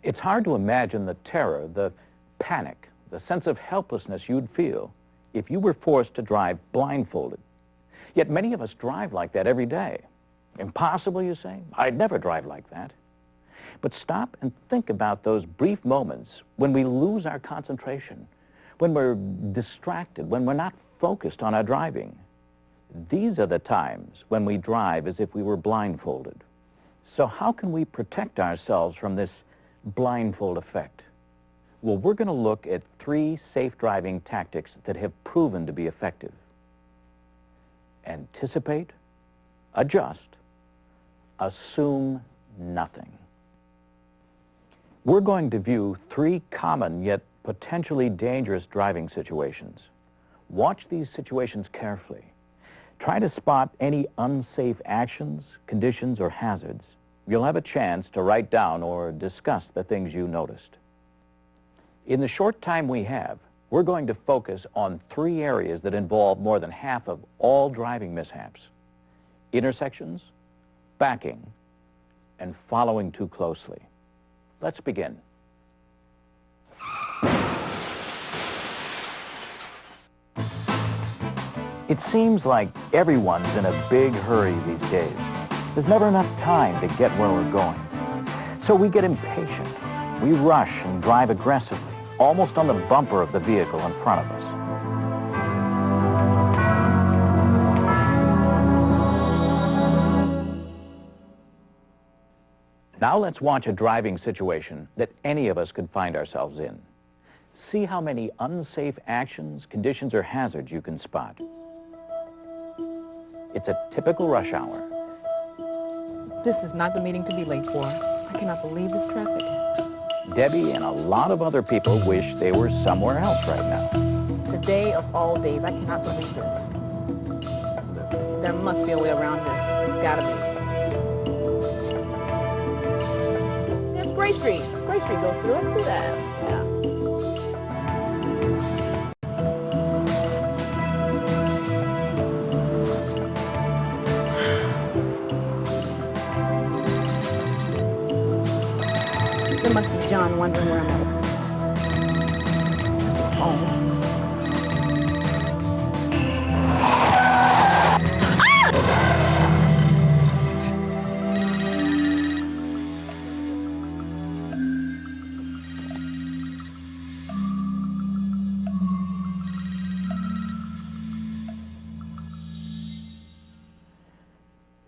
It's hard to imagine the terror, the panic, the sense of helplessness you'd feel if you were forced to drive blindfolded. Yet many of us drive like that every day. Impossible, you say? I'd never drive like that. But stop and think about those brief moments when we lose our concentration, when we're distracted, when we're not focused on our driving. These are the times when we drive as if we were blindfolded. So how can we protect ourselves from this blindfold effect? Well, we're going to look at 3 safe driving tactics that have proven to be effective. Anticipate, adjust, assume nothing. We're going to view 3 common yet potentially dangerous driving situations. Watch these situations carefully. Try to spot any unsafe actions, conditions, or hazards. You'll have a chance to write down or discuss the things you noticed. In the short time we have, we're going to focus on 3 areas that involve more than half of all driving mishaps: intersections, backing, and following too closely. Let's begin. It seems like everyone's in a big hurry these days. There's never enough time to get where we're going. So we get impatient. We rush and drive aggressively, almost on the bumper of the vehicle in front of us. Now let's watch a driving situation that any of us could find ourselves in. See how many unsafe actions, conditions, or hazards you can spot. It's a typical rush hour. This is not the meeting to be late for. I cannot believe this traffic. Debbie and a lot of other people wish they were somewhere else right now. Today of all days, I cannot believe this. There must be a way around this. There's gotta be. There's Gray Street. Gray Street goes through. Let's do that. Yeah. There must be John wondering where I'm at. Oh.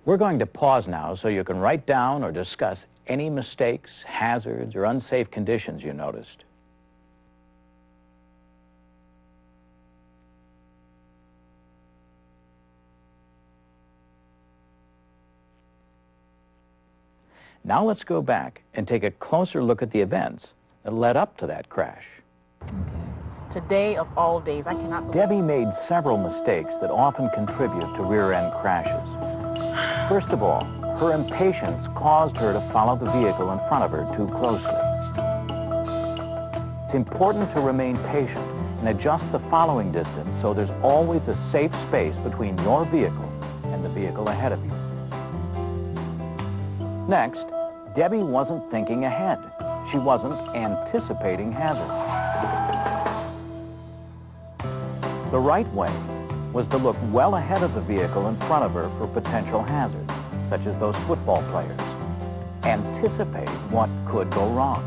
We're going to pause now so you can write down or discuss any mistakes, hazards, or unsafe conditions you noticed. Now let's go back and take a closer look at the events that led up to that crash. Okay. Today of all days, I cannot believe. Debbie made several mistakes that often contribute to rear-end crashes. First of all, her impatience caused her to follow the vehicle in front of her too closely. It's important to remain patient and adjust the following distance so there's always a safe space between your vehicle and the vehicle ahead of you. Next, Debbie wasn't thinking ahead. She wasn't anticipating hazards. The right way was to look well ahead of the vehicle in front of her for potential hazards, such as those football players. Anticipate what could go wrong.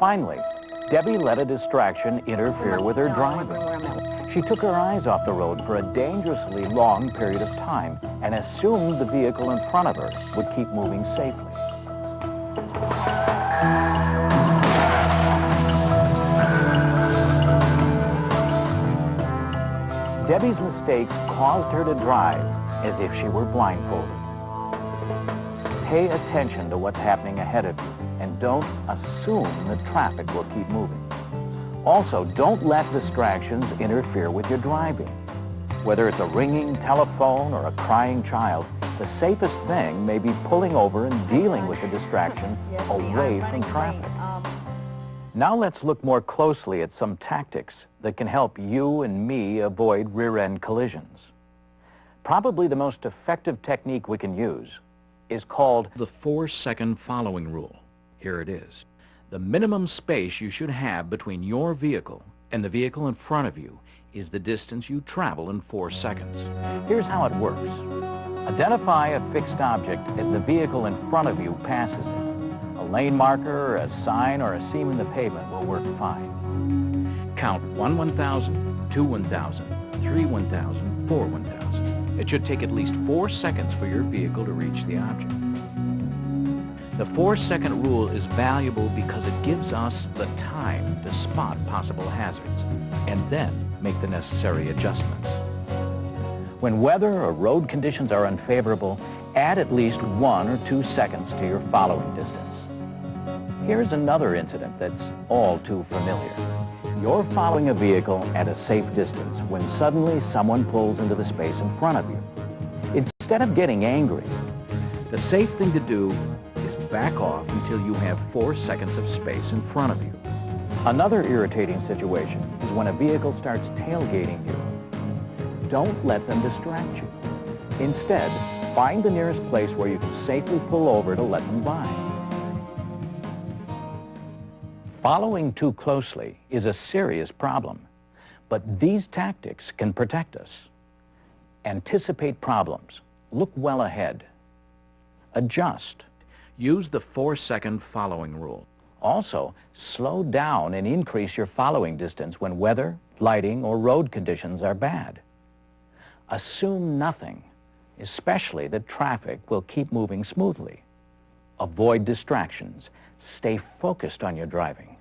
Finally, Debbie let a distraction interfere with her driving. She took her eyes off the road for a dangerously long period of time and assumed the vehicle in front of her would keep moving safely. Debbie's mistakes caused her to drive as if she were blindfolded. Pay attention to what's happening ahead of you and don't assume the traffic will keep moving. Also, don't let distractions interfere with your driving. Whether it's a ringing telephone or a crying child, the safest thing may be pulling over and dealing with the distraction away from traffic. Now let's look more closely at some tactics that can help you and me avoid rear-end collisions. Probably the most effective technique we can use is called the 4-second following rule. Here it is. The minimum space you should have between your vehicle and the vehicle in front of you is the distance you travel in 4 seconds. Here's how it works. Identify a fixed object as the vehicle in front of you passes it. A lane marker, a sign, or a seam in the pavement will work fine. Count 1 1,000, 2 1,000, 3 1,000, 4 1,000. It should take at least 4 seconds for your vehicle to reach the object. The 4-second rule is valuable because it gives us the time to spot possible hazards and then make the necessary adjustments. When weather or road conditions are unfavorable, add at least 1 or 2 seconds to your following distance. Here's another incident that's all too familiar. You're following a vehicle at a safe distance when suddenly someone pulls into the space in front of you. Instead of getting angry, the safe thing to do is back off until you have 4 seconds of space in front of you. Another irritating situation is when a vehicle starts tailgating you. Don't let them distract you. Instead, find the nearest place where you can safely pull over to let them by. Following too closely is a serious problem, but these tactics can protect us. Anticipate problems. Look well ahead. Adjust. Use the 4-second following rule. Also, slow down and increase your following distance when weather, lighting, or road conditions are bad. Assume nothing, especially that traffic will keep moving smoothly. Avoid distractions. Stay focused on your driving.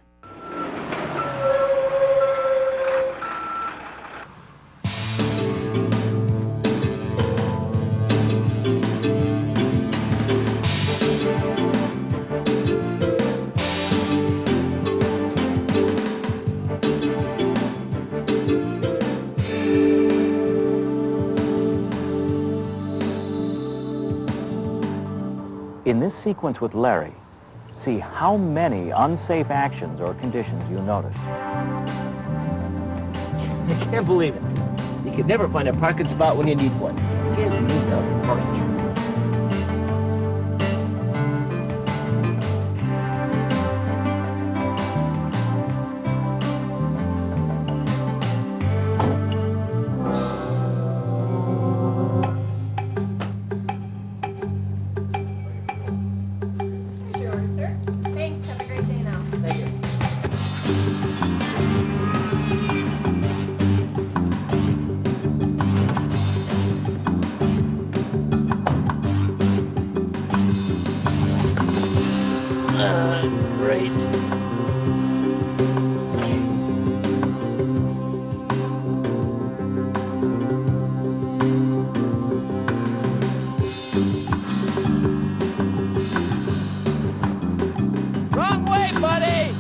In this sequence with Larry, see how many unsafe actions or conditions you notice. I can't believe it. You can never find a parking spot when you need one. You can't beat the parking. Great. Wrong way, buddy!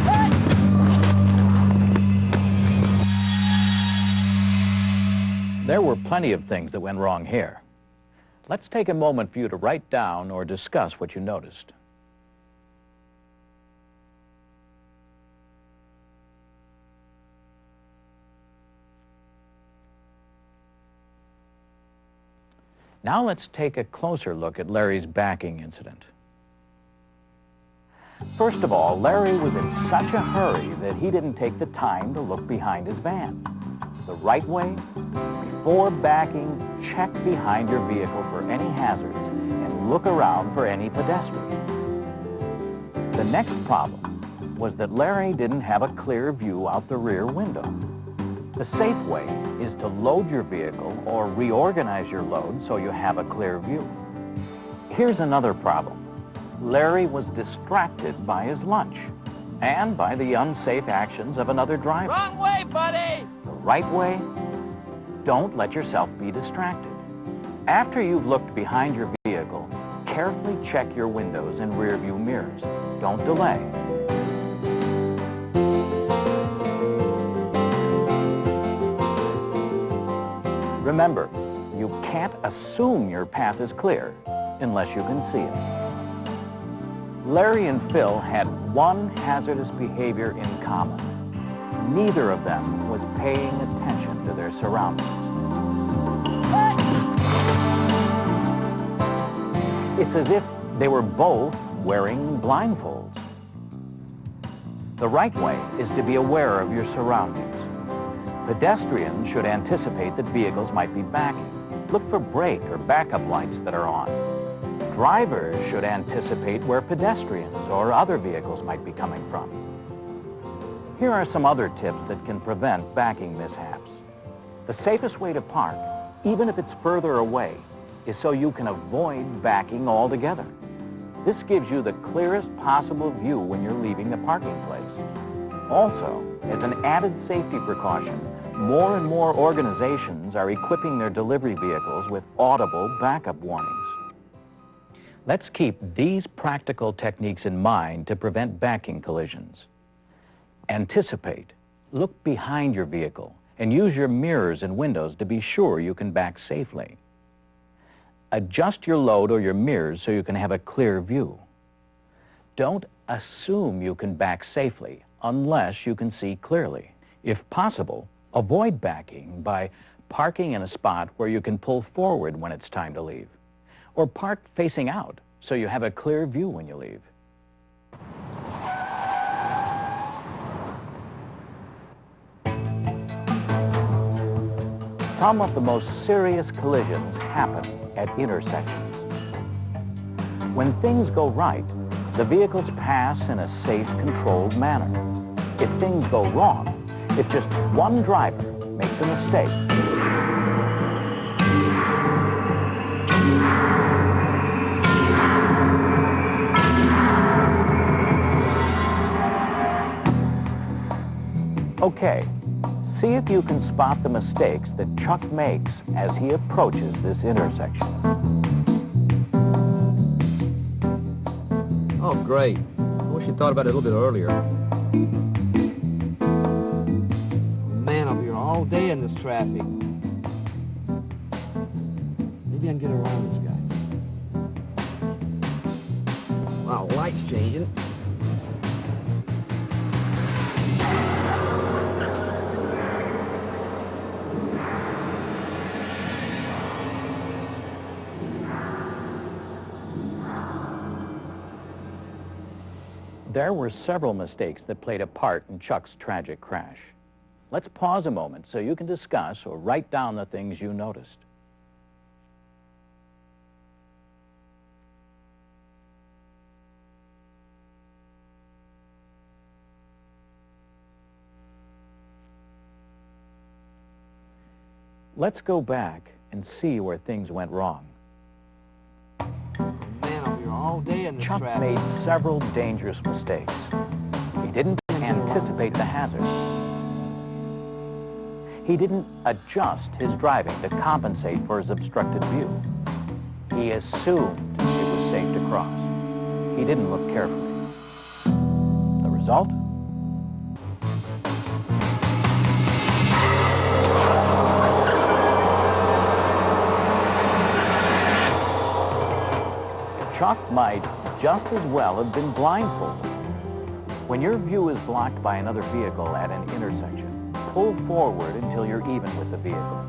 Hey! There were plenty of things that went wrong here. Let's take a moment for you to write down or discuss what you noticed. Now let's take a closer look at Larry's backing incident. First of all, Larry was in such a hurry that he didn't take the time to look behind his van. The right way, before backing, check behind your vehicle for any hazards and look around for any pedestrians. The next problem was that Larry didn't have a clear view out the rear window. The safe way is to load your vehicle or reorganize your load so you have a clear view. Here's another problem. Larry was distracted by his lunch and by the unsafe actions of another driver. Wrong way, buddy! The right way? Don't let yourself be distracted. After you've looked behind your vehicle, carefully check your windows and rear view mirrors. Don't delay. Remember, you can't assume your path is clear unless you can see it. Larry and Phil had one hazardous behavior in common. Neither of them was paying attention to their surroundings. It's as if they were both wearing blindfolds. The right way is to be aware of your surroundings. Pedestrians should anticipate that vehicles might be backing. Look for brake or backup lights that are on. Drivers should anticipate where pedestrians or other vehicles might be coming from. Here are some other tips that can prevent backing mishaps. The safest way to park, even if it's further away, is so you can avoid backing altogether. This gives you the clearest possible view when you're leaving the parking place. Also, as an added safety precaution, more and more organizations are equipping their delivery vehicles with audible backup warnings. Let's keep these practical techniques in mind to prevent backing collisions. Anticipate. Look behind your vehicle and use your mirrors and windows to be sure you can back safely. Adjust your load or your mirrors so you can have a clear view. Don't assume you can back safely unless you can see clearly. If possible, avoid backing by parking in a spot where you can pull forward when it's time to leave, or park facing out so you have a clear view when you leave. Some of the most serious collisions happen at intersections. When things go right, the vehicles pass in a safe, controlled manner. If things go wrong, if just one driver makes a mistake, okay, see if you can spot the mistakes that Chuck makes as he approaches this intersection. Oh, great. I wish you thought about it a little bit earlier. Man, I'll be here all day in this traffic. Maybe I can get around this guy. Wow, light's changing. There were several mistakes that played a part in Chuck's tragic crash. Let's pause a moment so you can discuss or write down the things you noticed. Let's go back and see where things went wrong. All day in this Chuck traffic. made several dangerous mistakes. He didn't anticipate the hazards. He didn't adjust his driving to compensate for his obstructed view. He assumed it was safe to cross. He didn't look carefully. The result? Chuck might just as well have been blindfolded. When your view is blocked by another vehicle at an intersection, pull forward until you're even with the vehicle.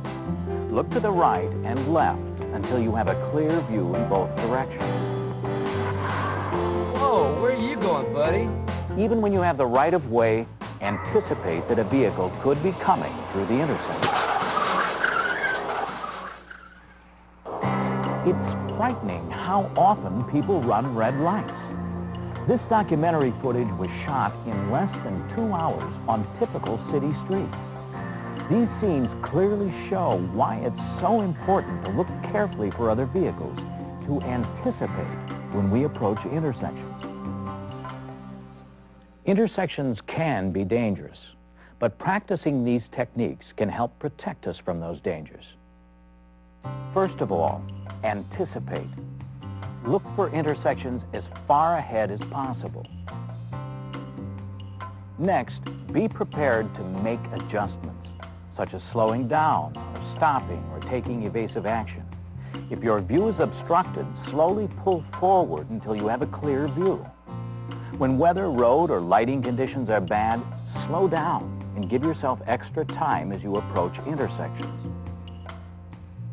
Look to the right and left until you have a clear view in both directions. Whoa, where are you going, buddy? Even when you have the right of way, anticipate that a vehicle could be coming through the intersection. It's frightening how often people run red lights. This documentary footage was shot in less than 2 hours on typical city streets. These scenes clearly show why it's so important to look carefully for other vehicles, to anticipate when we approach intersections. Intersections can be dangerous, but practicing these techniques can help protect us from those dangers. First of all, anticipate. Look for intersections as far ahead as possible. Next, be prepared to make adjustments, such as slowing down, or stopping, or taking evasive action. If your view is obstructed, slowly pull forward until you have a clear view. When weather, road, or lighting conditions are bad, slow down and give yourself extra time as you approach intersections.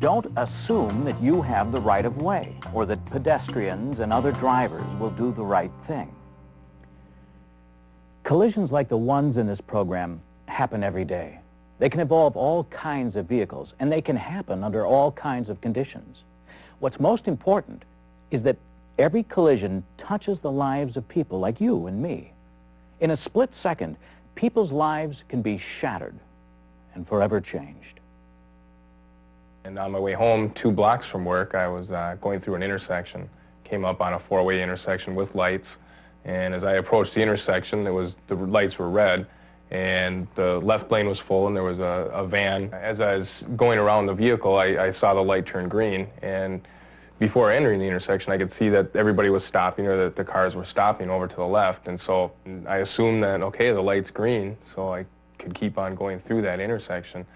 Don't assume that you have the right of way or that pedestrians and other drivers will do the right thing. Collisions like the ones in this program happen every day. They can involve all kinds of vehicles, and they can happen under all kinds of conditions. What's most important is that every collision touches the lives of people like you and me. In a split second, people's lives can be shattered and forever changed. And on my way home, 2 blocks from work, I was going through an intersection, came up on a 4-way intersection with lights, and as I approached the intersection, the lights were red, and the left lane was full, and there was a van. As I was going around the vehicle, I saw the light turn green, and before entering the intersection, I could see that everybody was stopping, or that the cars were stopping over to the left, and so I assumed that, okay, the light's green, so I could keep on going through that intersection.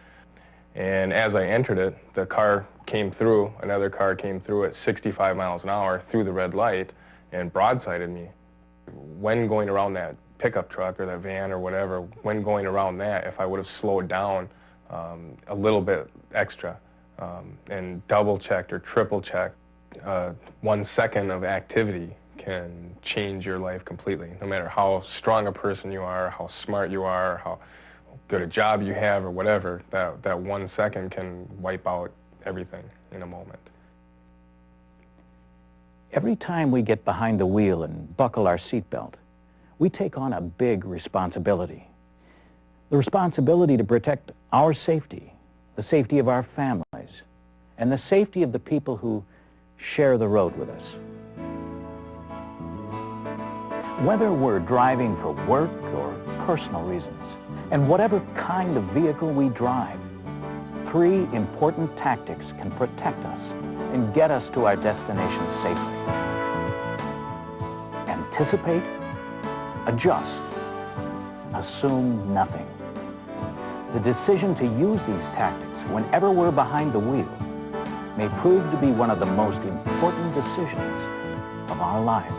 And as I entered it, the car came through, another car came through at 65 miles an hour through the red light and broadsided me. When going around that pickup truck or that van or whatever, when going around that, if I would have slowed down a little bit extra and double-checked or triple-checked, 1 second of activity can change your life completely. No matter how strong a person you are, how smart you are, how good a job you have or whatever, that 1 second can wipe out everything in a moment. Every time we get behind the wheel and buckle our seatbelt, we take on a big responsibility. The responsibility to protect our safety, the safety of our families, and the safety of the people who share the road with us. Whether we're driving for work or personal reasons, and whatever kind of vehicle we drive, 3 important tactics can protect us and get us to our destination safely. Anticipate, adjust, assume nothing. The decision to use these tactics whenever we're behind the wheel may prove to be one of the most important decisions of our lives.